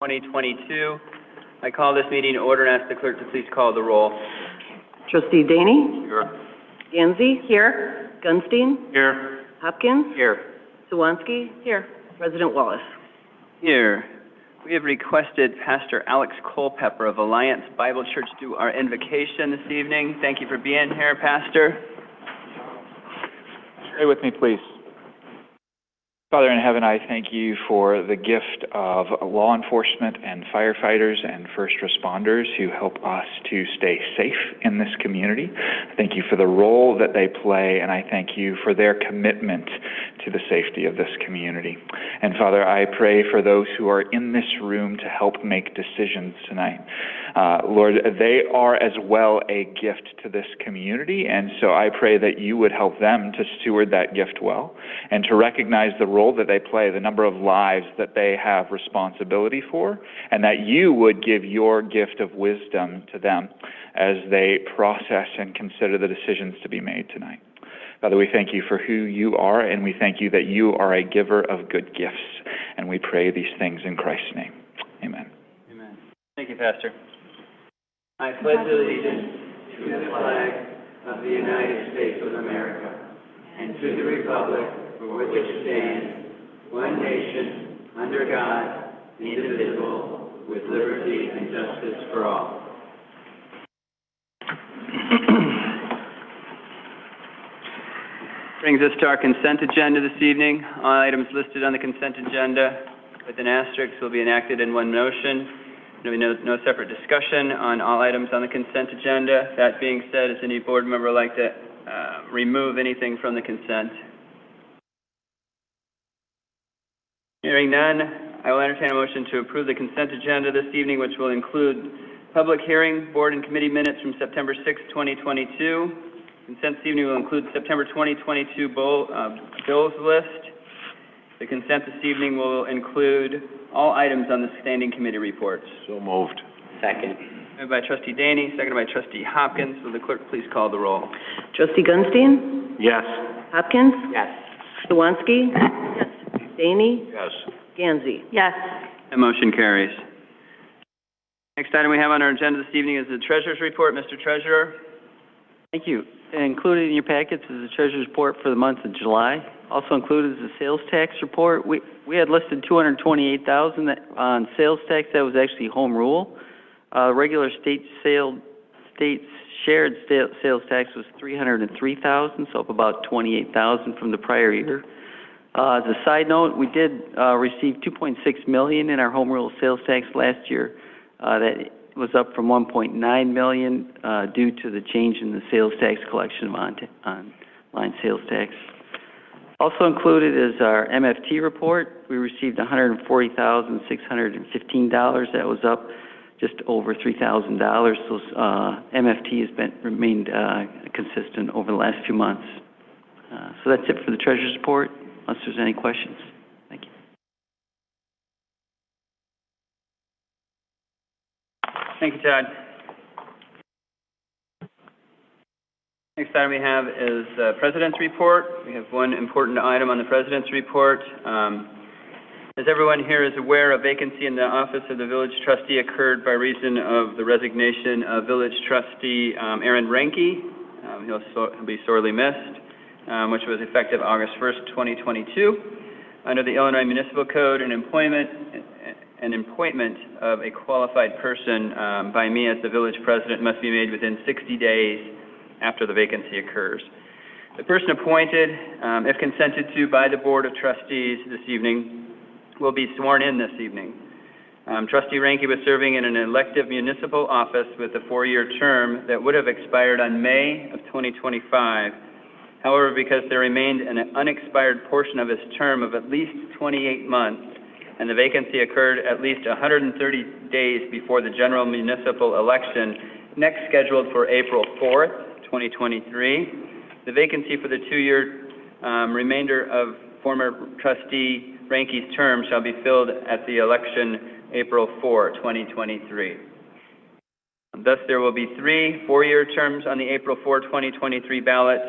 2022. I call this meeting to order and ask the clerk to please call the roll. Trustee Daney? Here. Gansey? Here. Gunstein? Here. Hopkins? Here. Sawansky? Here. President Wallace? Here. We have requested Pastor Alex Culpepper of Alliance Bible Church do our invocation this evening. Thank you for being here, Pastor. Pray with me, please. Father in heaven, I thank you for the gift of law enforcement and firefighters and first responders who help us to stay safe in this community. I thank you for the role that they play, and I thank you for their commitment to the safety of this community. And Father, I pray for those who are in this room to help make decisions tonight. Lord, they are as well a gift to this community, and so I pray that you would help them to steward that gift well and to recognize the role that they play, the number of lives that they have responsibility for, and that you would give your gift of wisdom to them as they process and consider the decisions to be made tonight. Father, we thank you for who you are, and we thank you that you are a giver of good gifts, and we pray these things in Christ's name. Amen. Amen. Thank you, Pastor. I pledge allegiance to the flag of the United States of America and to the republic for which it stands, one nation, under God, indivisible, with liberty and justice for all. Brings us to our consent agenda this evening. All items listed on the consent agenda with an asterisk will be enacted in one motion. There will be no separate discussion on all items on the consent agenda. That being said, does any board member like to remove anything from the consent? Hearing none, I will entertain a motion to approve the consent agenda this evening, which will include public hearing, board and committee minutes from September 6, 2022. Consent this evening will include September 2022 bills list. The consent this evening will include all items on the standing committee reports. So moved. Second. Moved by Trustee Daney, seconded by Trustee Hopkins. Will the clerk please call the roll? Trustee Gunstein? Yes. Hopkins? Yes. Sawansky? Yes. Daney? Yes. Gansey? Yes. That motion carries. Next item we have on our agenda this evening is the Treasurer's report. Mr. Treasurer. Thank you. Included in your packets is the Treasurer's report for the month of July. Also included is the sales tax report. We had listed $228,000 on sales tax. That was actually home rule. Regular shared sales tax was $303,000, so up about $28,000 from the prior year. As a side note, we did receive $2.6 million in our home rule sales tax last year. That was up from $1.9 million due to the change in the sales tax collection of online sales tax. Also included is our MFT report. We received $140,615. That was up just over $3,000. So MFT has remained consistent over the last few months. So that's it for the Treasurer's report, unless there's any questions. Thank you. Thank you, Todd. Next item we have is the President's report. We have one important item on the President's report. As everyone here is aware, a vacancy in the office of the village trustee occurred by reason of the resignation of village trustee Aaron Ranke. He'll be sorely missed, which was effective August 1st, 2022. Under the Illinois Municipal Code, an appointment of a qualified person by me as the village president must be made within 60 days after the vacancy occurs. The person appointed, if consented to by the Board of Trustees this evening, will be sworn in this evening. Trustee Ranke was serving in an elective municipal office with a 4-year term that would have expired on May of 2025. However, because there remained an unexpired portion of his term of at least 28 months, and the vacancy occurred at least 130 days before the general municipal election, next scheduled for April 4th, 2023. The vacancy for the 2-year remainder of former trustee Ranke's term shall be filled at the election April 4, 2023. Thus, there will be 3 4-year terms on the April 4, 2023 ballot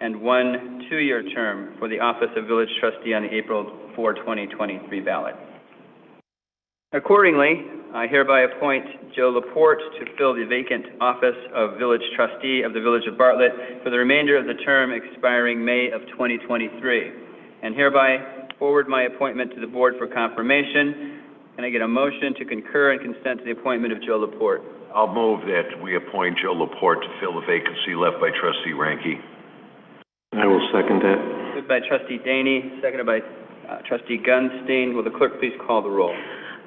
and 1 2-year term for the office of village trustee on the April 4, 2023 ballot. Accordingly, I hereby appoint Joe LaPorte to fill the vacant office of Village Trustee of the Village of Bartlett for the remainder of the term expiring May of 2023, and hereby forward my appointment to the board for confirmation. Can I get a motion to concur and consent to the appointment of Joe LaPorte? I'll move that we appoint Joe LaPorte to fill the vacancy left by Trustee Ranky. I will second that. Moved by Trustee Daney, seconded by Trustee Gunstein. Will the clerk please call the roll?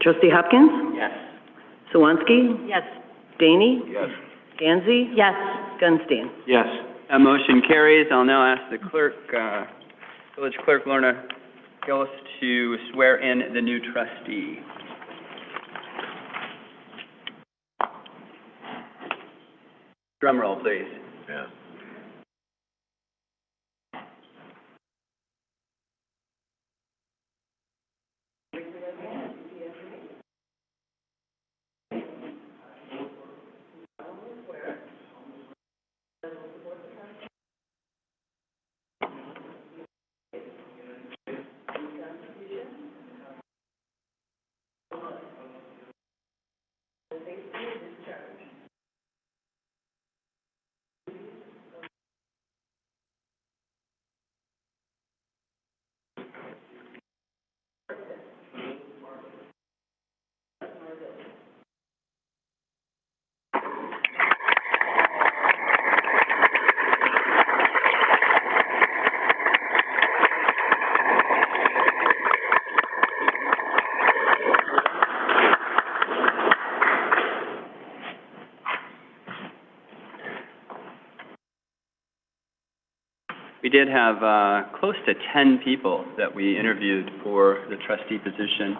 Trustee Hopkins? Yes. Swansky? Yes. Daney? Yes. Gansey? Yes. Gunstein? Yes. That motion carries. I'll now ask the clerk, Village Clerk Lorna Gillis, to swear in the new trustee. Drum roll, please. Yeah. We did have close to 10 people that we interviewed for the trustee position.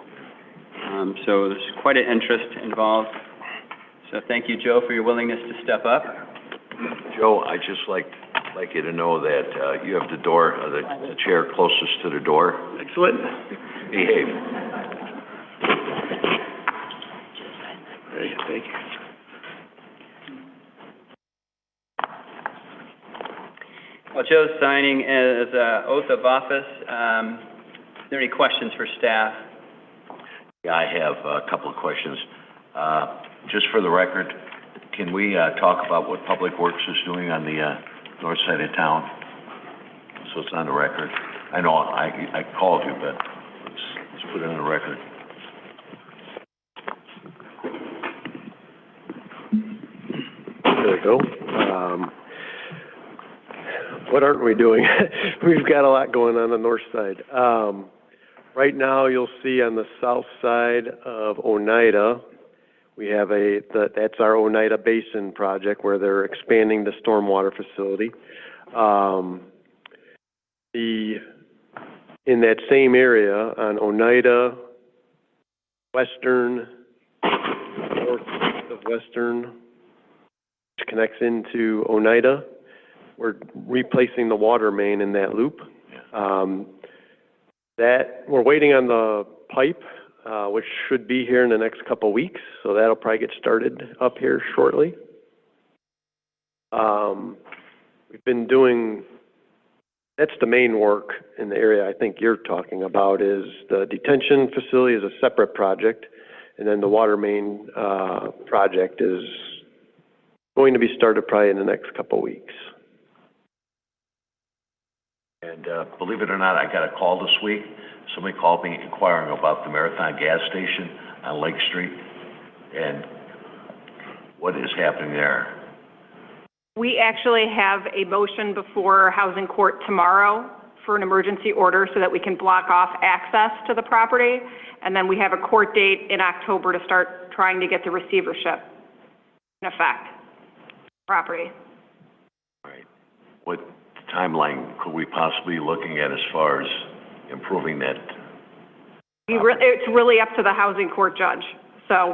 So there's quite an interest involved. So thank you, Joe, for your willingness to step up. Joe, I'd just like you to know that you have the door, the chair closest to the door. Excellent. Behave. Very good, thank you. While Joe's signing as an oath of office, are there any questions for staff? Yeah, I have a couple of questions. Just for the record, can we talk about what Public Works is doing on the north side of town? So it's on the record. I know I called you, but let's put it on the record. There we go. What aren't we doing? We've got a lot going on the north side. Right now, you'll see on the south side of Oneida, we have that's our Oneida Basin project where they're expanding the stormwater facility. In that same area on Oneida, western, northwest of western, which connects into Oneida, we're replacing the water main in that loop. That we're waiting on the pipe, which should be here in the next couple weeks, so that'll probably get started up here shortly. We've been doing, that's the main work in the area I think you're talking about, is the detention facility is a separate project, and then the water main project is going to be started probably in the next couple weeks. And believe it or not, I got a call this week. Somebody called me inquiring about the Marathon gas station on Lake Street and what is happening there. We actually have a motion before Housing Court tomorrow for an emergency order so that we can block off access to the property. And then we have a court date in October to start trying to get the receivership in effect. Property. Right. What timeline could we possibly be looking at as far as improving that? It's really up to the Housing Court judge. So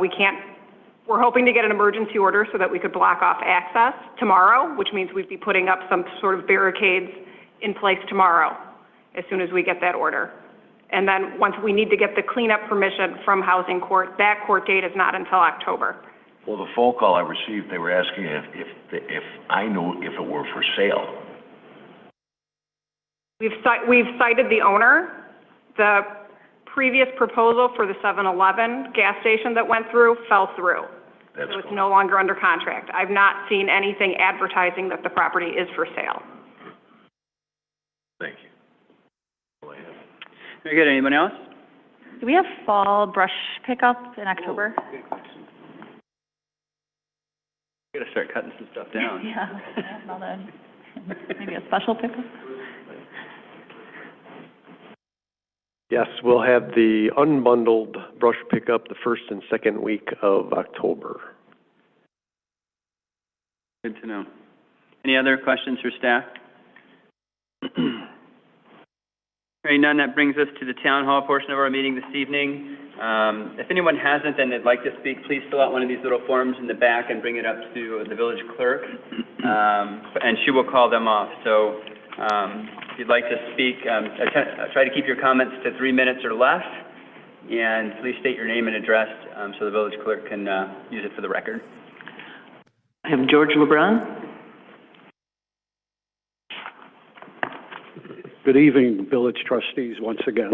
we're hoping to get an emergency order so that we could block off access tomorrow, which means we'd be putting up some sort of barricades in place tomorrow as soon as we get that order. And then once we need to get the cleanup permission from Housing Court, that court date is not until October. Well, the phone call I received, they were asking if I knew if it were for sale. We've Cited the owner. The previous proposal for the 7-Eleven gas station that went through fell through. That's So it's cool. no longer under contract. I've not seen anything advertising that the property is for sale. Thank you. All I have. Very good. Anyone else? Do we have fall brush pickup in October? We gotta start cutting some stuff down. Yeah, well then, maybe a special pickup? Yes, we'll have the unbundled brush pickup the first and second week of October. Good to know. Any other questions for staff? Hearing none, that brings us to the town hall portion of our meeting this evening. If anyone hasn't and they'd like to speak, please fill out one of these little forms in the back and bring it up to the village clerk, and she will call them off. So if you'd like to speak, try to keep your comments to 3 minutes or less, and please state your name and address so the village clerk can use it for the record. I have George LeBron. Good evening, village trustees, once again.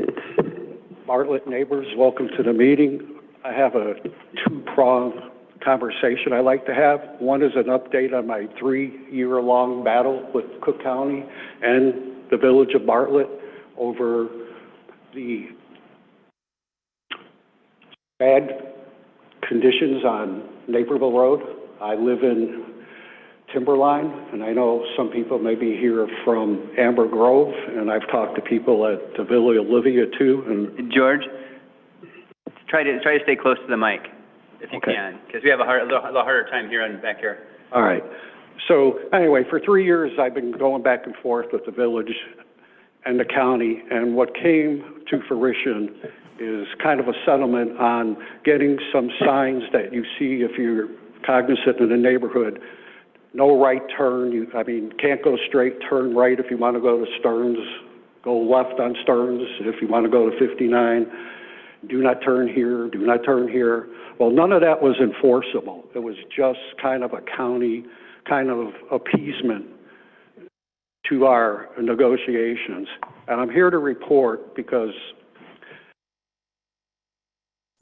Bartlett neighbors, welcome to the meeting. I have a two-pronged conversation I like to have. One is an update on my 3-year-long battle with Cook County and the village of Bartlett over the bad conditions on Naperville Road. I live in Timberline, and I know some people may be here from Amber Grove, and I've talked to people at the Villa Olivia too, and George, try to stay close to the mic if you Okay. can, because we have a little harder time here back here. all right. So anyway, for 3 years, I've been going back and forth with the village and the county, and what came to fruition is kind of a settlement on getting some signs that you see if you're cognizant in the neighborhood. No right turn, can't go straight, turn right if you want to go to Stearns, go left on Stearns if you want to go to 59, do not turn here, do not turn here. Well, none of that was enforceable. It was just kind of a county kind of appeasement to our negotiations. And I'm here to report because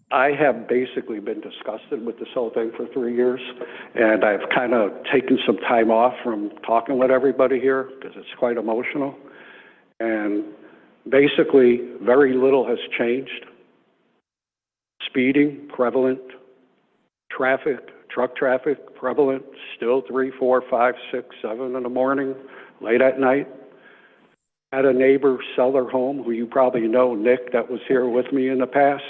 I have basically been disgusted with this whole thing for 3 years, and I've kind of taken some time off from talking with everybody here because it's quite emotional. And basically, very little has changed. Speeding, prevalent. Traffic, truck traffic, prevalent, still 3, 4, 5, 6, 7 in the morning, late at night. Had a neighbor sell their home, who you probably know, Nick, that was here with me in the past.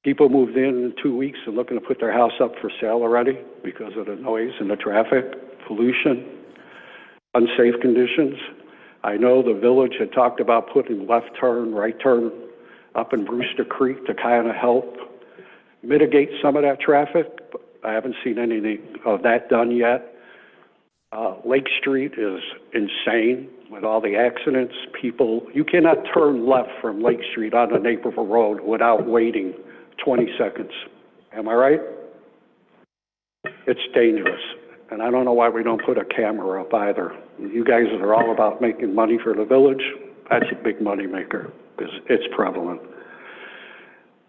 People moved in 2 weeks and looking to put their house up for sale already because of the noise and the traffic, pollution, unsafe conditions. I know the village had talked about putting left turn, right turn up in Brewster Creek to kind of help mitigate some of that traffic. But I haven't seen anything of that done yet. Lake Street is insane with all the accidents. People, you cannot turn left from Lake Street onto Naperville Road without waiting 20 seconds. Am I right? It's dangerous. And I don't know why we don't put a camera up either. You guys are all about making money for the village. That's a big money maker because it's prevalent.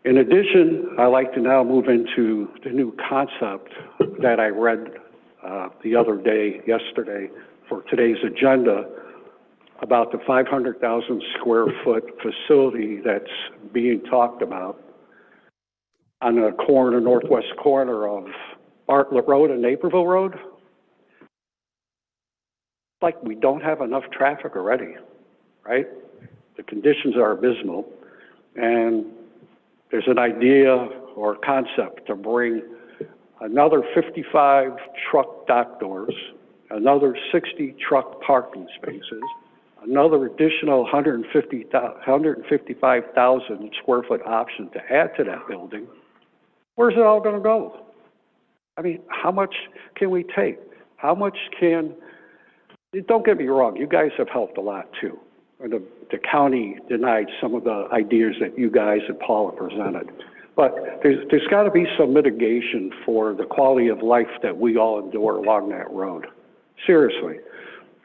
In addition, I like to now move into the new concept that I read the other day, yesterday, for today's agenda about the 500,000 square foot facility that's being talked about on the northwest corner of Bartlett Road and Naperville Road. Like we don't have enough traffic already, right? The conditions are abysmal, and there's an idea or concept to bring another 55 truck dock doors, another 60 truck parking spaces, another additional 155,000 square foot option to add to that building. Where's it all going to go? I mean, how much can we take? How much can, don't get me wrong, you guys have helped a lot too. The county denied some of the ideas that you guys and Paula presented. But there's got to be some mitigation for the quality of life that we all endure along that road. Seriously.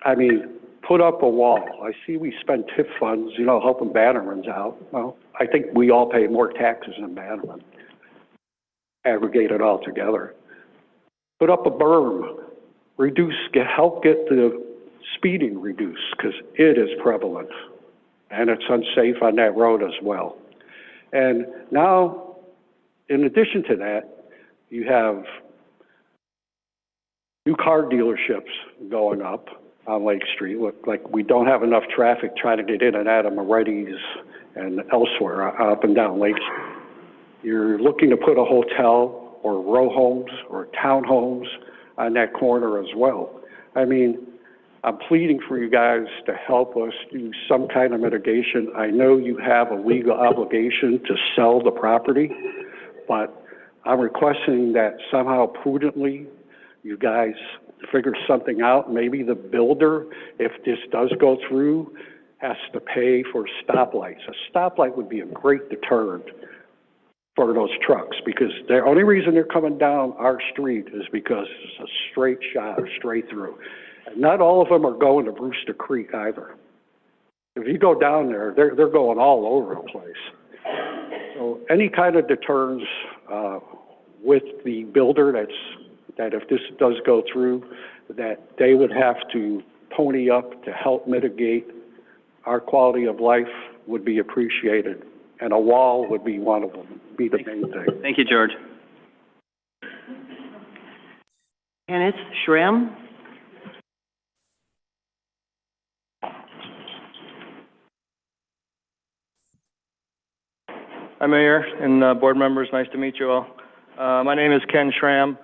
I mean, put up a wall. I see we spend TIF funds, you know, helping Bannerman's out. Well, I think we all pay more taxes than Bannerman. Aggregate it all together. Put up a berm. Help get the speeding reduced, because it is prevalent. And it's unsafe on that road as well. And now, in addition to that, you have new car dealerships going up on Lake Street. Look like we don't have enough traffic trying to get in and out of Moretti's and elsewhere up and down Lake Street. You're looking to put a hotel or row homes or townhomes on that corner as well. I mean, I'm pleading for you guys to help us do some kind of mitigation. I know you have a legal obligation to sell the property, but I'm requesting that somehow prudently you guys figure something out. Maybe the builder, if this does go through, has to pay for stoplights. A stoplight would be a great deterrent for those trucks, because the only reason they're coming down our street is because it's a straight shot, straight through. And not all of them are going to Brewster Creek either. If you go down there, they're going all over the place. So any kind of deterrence with the builder that if this does go through, that they would have to pony up to help mitigate our quality of life would be appreciated. And a wall would be one of them, be the main thing. Thank you, George. Kenneth Schramm? Hi, Mayor and board members. Nice to meet you all. My name is Ken Schramm.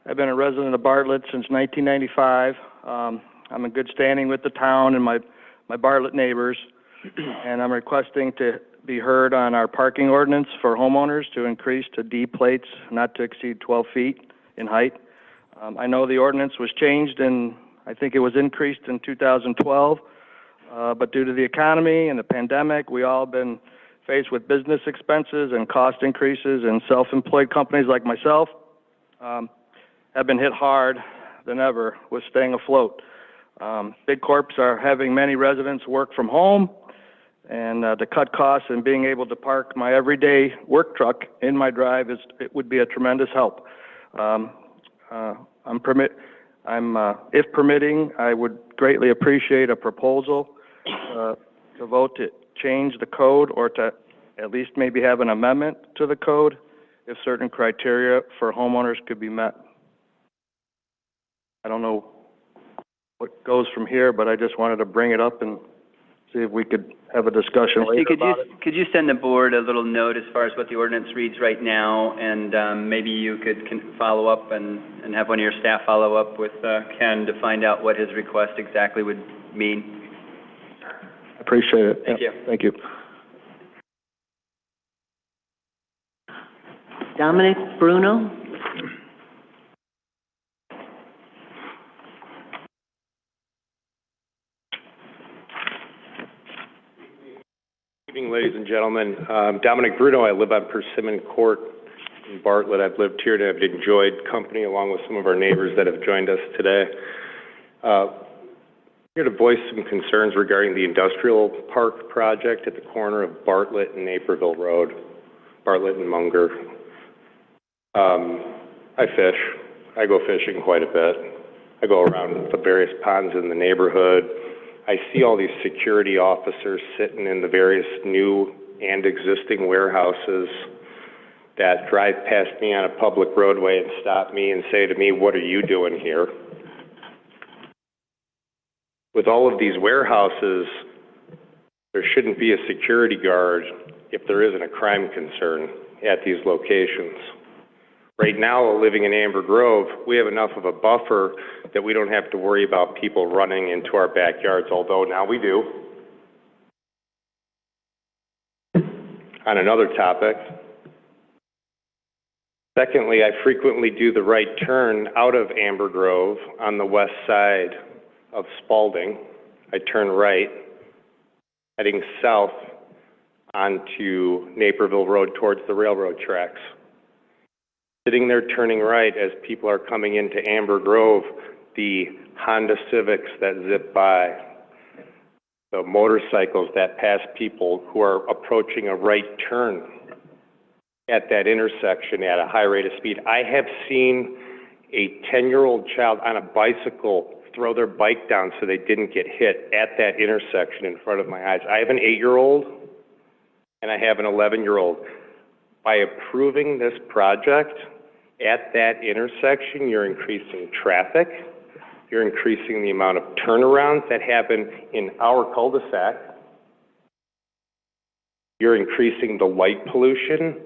I've been a resident of Bartlett since 1995. I'm in good standing with the town and my Bartlett neighbors, and I'm requesting to be heard on our parking ordinance for homeowners to increase to D plates not to exceed 12 feet in height. I know the ordinance was changed and I think it was increased in 2012, but due to the economy and the pandemic, we all have been faced with business expenses and cost increases, and self-employed companies like myself have been hit hard than ever with staying afloat. Big corps are having many residents work from home, and to cut costs and being able to park my everyday work truck in my drive it would be a tremendous help. If permitting, I would greatly appreciate a proposal to vote to change the code, or to at least maybe have an amendment to the code if certain criteria for homeowners could be met. I don't know what goes from here, but I just wanted to bring it up and see if we could have a discussion later about it. Could you send the board a little note as far as what the ordinance reads right now, and maybe you could follow up and have one of your staff follow up with Ken to find out what his request exactly would mean? Appreciate it. Thank you. Thank you. Dominic Bruno? Good evening, ladies and gentlemen. Dominic Bruno. I live on Persimmon Court in Bartlett. I've lived here and I've enjoyed company along with some of our neighbors that have joined us today. Here to voice some concerns regarding the industrial park project at the corner of Bartlett and Naperville Road, Bartlett and Munger. I fish. I go fishing quite a bit. I go around the various ponds in the neighborhood. I see all these security officers sitting in the various new and existing warehouses that drive past me on a public roadway and stop me and say to me, "What are you doing here?" With all of these warehouses, there shouldn't be a security guard if there isn't a crime concern at these locations. Right now, living in Amber Grove, we have enough of a buffer that we don't have to worry about people running into our backyards, although now we do. On another topic, secondly, I frequently do the right turn out of Amber Grove on the west side of Spalding. I turn right, heading south onto Naperville Road towards the railroad tracks. Sitting there turning right as people are coming into Amber Grove, the Honda Civics that zip by, the motorcycles that pass people who are approaching a right turn at that intersection at a high rate of speed. I have seen a 10-year-old child on a bicycle throw their bike down so they didn't get hit at that intersection in front of my eyes. I have an 8-year-old and I have an 11-year-old. By approving this project at that intersection, you're increasing traffic, you're increasing the amount of turnarounds that happen in our cul-de-sac, you're increasing the light pollution,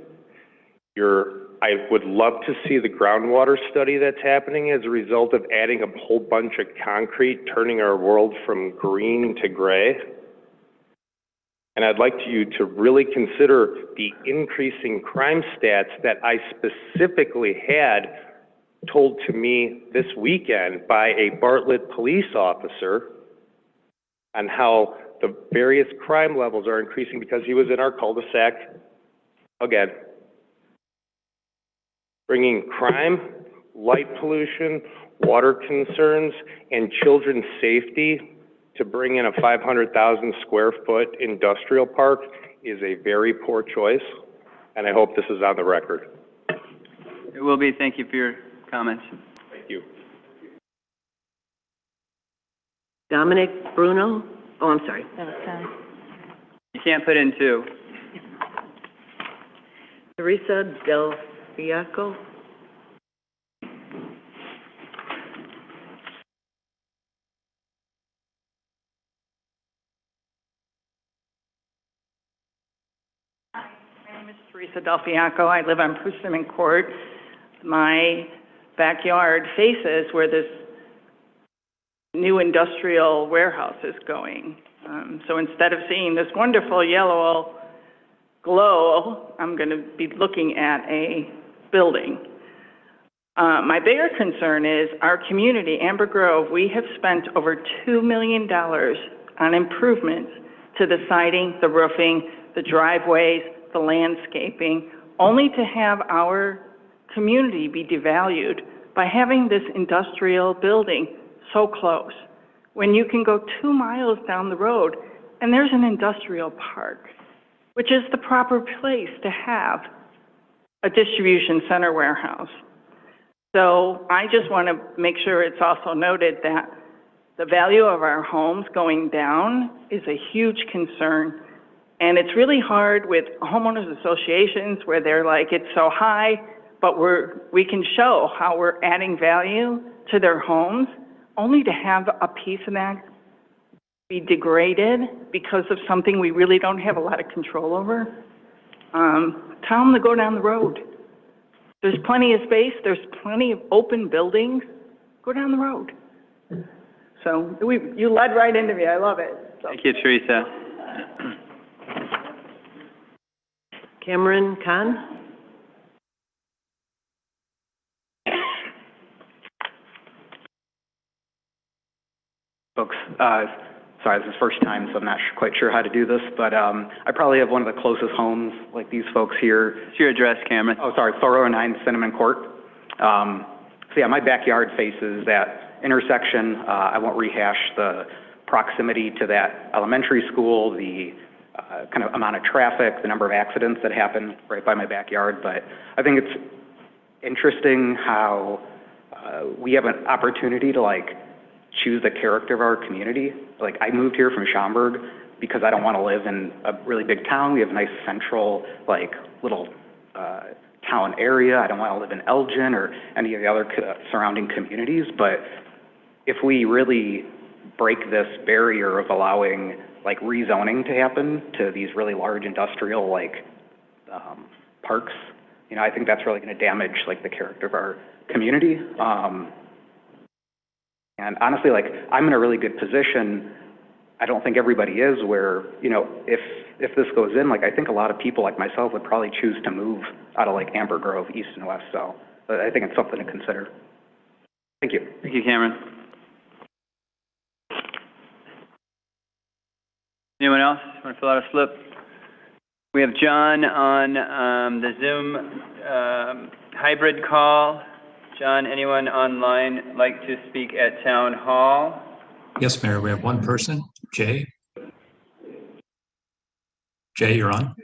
I would love to see the groundwater study that's happening as a result of adding a whole bunch of concrete, turning our world from green to gray. And I'd like you to really consider the increasing crime stats that I specifically had told to me this weekend by a Bartlett police officer on how the various crime levels are increasing because he was in our cul-de-sac again. Bringing crime, light pollution, water concerns, and children's safety to bring in a 500,000 square foot industrial park is a very poor choice, and I hope this is on the record. It will be. Thank you for your comments. Thank you. Dominic Bruno? Oh, I'm sorry. You can't put in two. Teresa Del Fiaco? My name is Teresa Del Fiaco. I live on Persimmon Court. My backyard faces where this new industrial warehouse is going. So instead of seeing this wonderful yellow glow, I'm going to be looking at a building. My bigger concern is our community, Amber Grove, we have spent over $2 million on improvements to the siding, the roofing, the driveways, the landscaping, only to have our community be devalued by having this industrial building so close. When you can go 2 miles down the road and there's an industrial park, which is the proper place to have a distribution center warehouse. So I just want to make sure it's also noted that the value of our homes going down is a huge concern. And it's really hard with homeowners associations where they're like, it's so high, but we can show how we're adding value to their homes, only to have a piece of that be degraded because of something we really don't have a lot of control over. Tell them to go down the road. There's plenty of space. There's plenty of open buildings. Go down the road. So you led right into me. I love it. So. Thank you, Teresa. Cameron Khan? Folks, sorry, this is first time, so I'm not quite sure how to do this, but I probably have one of the closest homes, like these folks here. What's your address, Cameron? Oh, sorry, 409 Cinnamon Court. So yeah, my backyard faces that intersection. I won't rehash the proximity to that elementary school, the kind of amount of traffic, the number of accidents that happen right by my backyard, but I think it's interesting how we have an opportunity to choose the character of our community. Like, I moved here from Schaumburg because I don't want to live in a really big town. We have a nice central, little town area. I don't want to live in Elgin or any of the other surrounding communities. But if we really break this barrier of allowing, rezoning to happen to these really large industrial, parks, I think that's really going to damage, the character of our community. And honestly, I'm in a really good position. I don't think everybody is where, if this goes in, I think a lot of people like myself would probably choose to move out of Amber Grove, east and west. So I think it's something to consider. Thank you. Thank you, Cameron. Anyone else want to fill out a slip? We have John on the Zoom hybrid call. John, anyone online like to speak at Town Hall? Yes, Mayor, we have one person, Jay. Jay, you're on.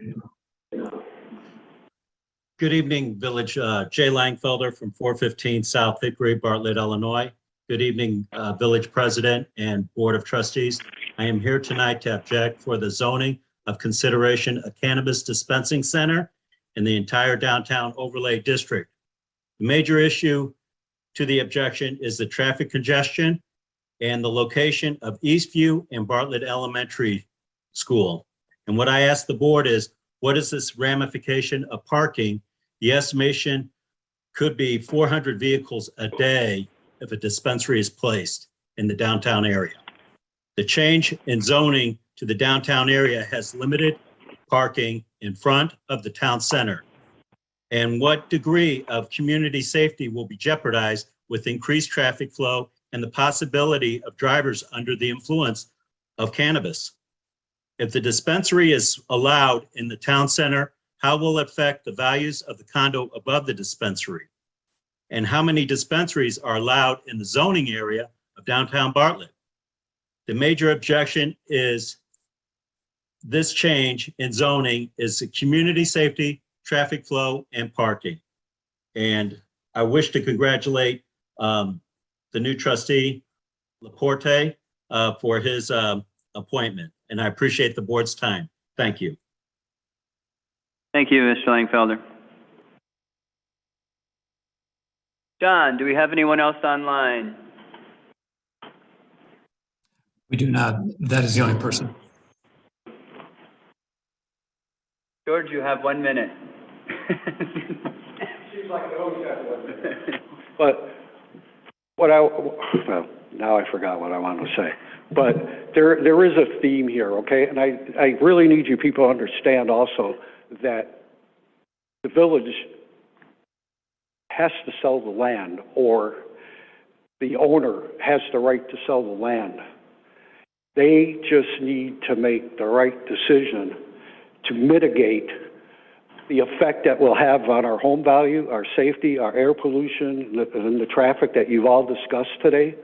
Good evening, Village. Jay Langfelder from 415 South Hickory, Bartlett, Illinois. Good evening, Village President and Board of Trustees. I am here tonight to object for the zoning of consideration a cannabis dispensing center in the entire downtown overlay district. The major issue to the objection is the traffic congestion and the location of Eastview and Bartlett Elementary School. And what I ask the board is, what is this ramification of parking? The estimation could be 400 vehicles a day if a dispensary is placed in the downtown area. The change in zoning to the downtown area has limited parking in front of the town center. And what degree of community safety will be jeopardized with increased traffic flow and the possibility of drivers under the influence of cannabis? If the dispensary is allowed in the town center, how will it affect the values of the condo above the dispensary? And how many dispensaries are allowed in the zoning area of downtown Bartlett? The major objection is this change in zoning is the community safety, traffic flow, and parking. And I wish to congratulate the new trustee, LaPorte, for his appointment. And I appreciate the board's time. Thank you. Thank you, Mr. Langfelder. John, do we have anyone else online? We do not. That is the only person. George, you have 1 minute. Seems like I always have 1 minute. But well, now I forgot what I wanted to say. But there is a theme here, okay? And I really need you people to understand also that the village has to sell the land, or the owner has the right to sell the land. They just need to make the right decision to mitigate the effect that will have on our home value, our safety, our air pollution, and the traffic that you've all discussed today.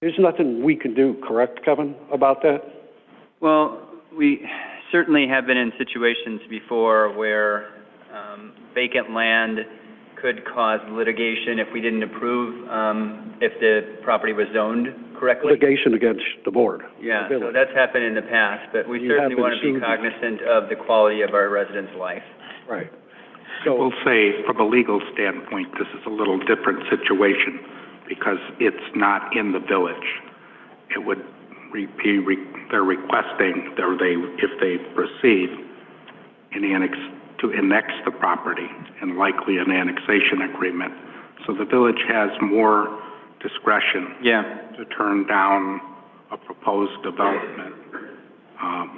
There's nothing we can do, correct, Kevin, about that? Well, we certainly have been in situations before where vacant land could cause litigation if we didn't approve, if the property was zoned correctly. Litigation against the board. Yeah, so that's happened in the past, but we certainly want to be cognizant of the quality of our residents' life. Right. I will say, from a legal standpoint, this is a little different situation because it's not in the village. It would they're requesting, if they proceed, to annex the property and likely an annexation agreement. So the village has more discretion to turn down a proposed development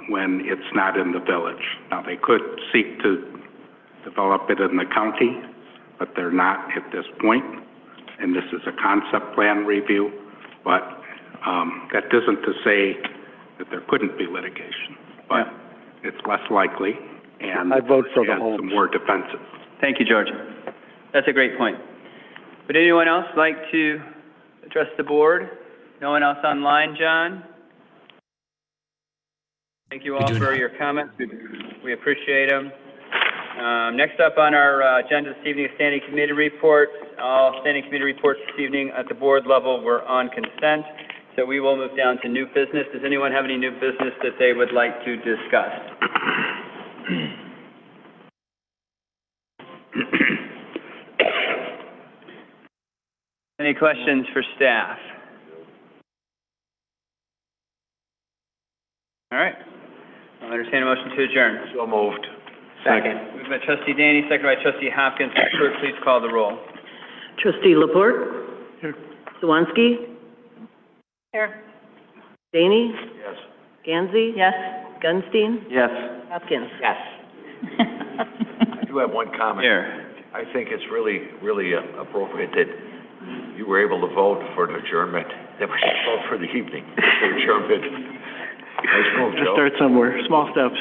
when it's not in the village. Now, they could seek to develop it in the county, but they're not at this point. And this is a concept plan review, but that isn't to say that there couldn't be litigation, but it's less likely, and I vote for the some more defensive. Thank you, George. That's a great point. Would anyone else like to address the board? No one else online, John? Thank you all for your comments. We appreciate them. Next up on our agenda this evening is standing committee reports. All standing committee reports this evening at the board level were on consent, so we will move down to new business. Does anyone have any new business that they would like to discuss? Any questions for staff? All right. I'll entertain a motion to adjourn. So moved. Second. Moved by Trustee Daney, second by Trustee Hopkins. Clerk, please call the roll. Trustee LaPorte? Here. Swansky? Here. Daney? Yes. Gansey? Yes. Gunstein? Yes. Hopkins? Yes. I do have one comment. Here. I think it's really appropriate that you were able to vote for an adjournment, that we should vote for the evening, for adjournment. Nice move, Joe. Start somewhere, small steps.